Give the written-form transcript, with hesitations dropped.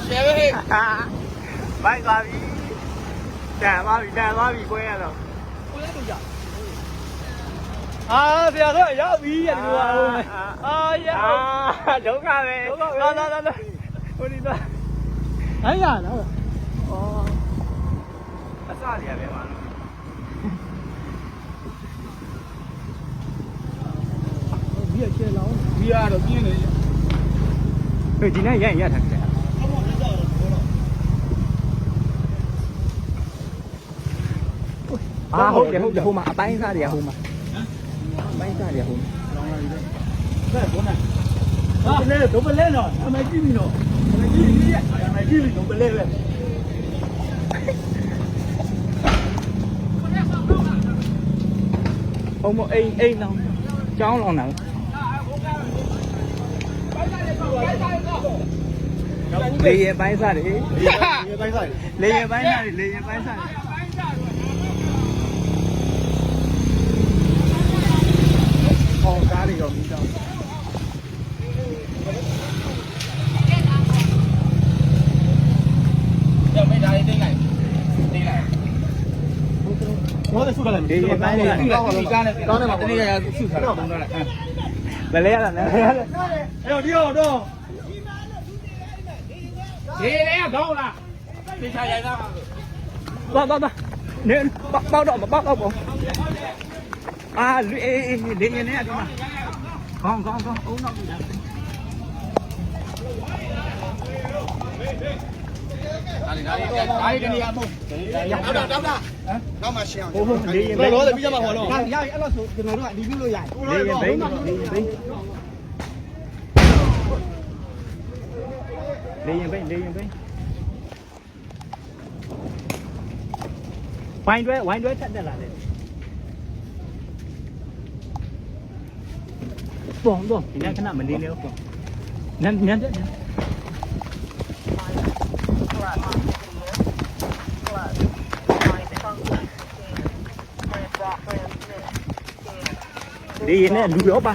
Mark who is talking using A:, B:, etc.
A: ရှယ်ပဲဟဲ့
B: ဘိုက်သွားပြီတန်သွားပြီကွဲရတော့
A: ကိုလည်းတို့ရ
C: ဆရာတို့ရောက်ပြီရတူပါဦး
B: ဒုက္ခပဲလာဟိုဒီသွား
C: အဲ့ရလား
B: အစတွေကပဲမှာလို့
C: ဒီရချေလောင်း
A: ဒီကတော့ပြင်းနေ
B: ဒီနေ့ရထားတယ်ဟုတ်တယ်ဟိုမှာအပိုင်းစားတွေကဟိုမှာအပိုင်းစားတွေကဟိုမှာ
C: ဆက်ဘုန်းနဲ့ဟာလေဒုပလဲနော်အမကြည့်ပြီနော်အမကြည့်ပြီအမကြည့်ပြီဒုပလဲပဲ
B: ဟိုမအိမ်လောင်ကျောင်းလောင်တာလေရင်ပိုင်းစားတွေလေရင်ပိုင်းစားတွေဟောကားတွေတော့မီးတောင်း
A: ရမေးဒါလေးတိတ်လိုက်
C: ဘောတဲ့ဆုကလည်း
B: လေရင်ပိုင်းစားတွေ
A: ဒီကားနဲ့ကောင်းတယ်မှာတနေ့ကရဆုထားတော့ပုံတော့လိုက်
B: ဘယ်လဲရတာလဲ
C: အဲ့ဒီတော့
A: ဒီလေးကကောင်းလားဒီချာရိုက်သားပါ
B: ပါနေပေါက်တော့ပေါက်တော့ပေါ့လူလေရင်နဲ့ဒီမှာကောင်းအုံနောက်ပြီလား
A: ဒါလေးတနေရာမဟုတ်တောက်တာနောက်မှရှင်းအောင်
B: ဟိုလေရင်
A: ဘယ်လိုလဲပြီးကြမှာဟောလို့
C: ရအဲ့လိုဆိုကျွန်တော်တို့ကဒီပြုလို့ရတယ်
B: လေရင်ဘိန်းဝိုင်းတွဲထက်တက်လာတယ်ပေါ့ဒီနေ့ခဏမနေနဲ့ပေါ့နန်းတက်ဒီနဲ့လူရောပါ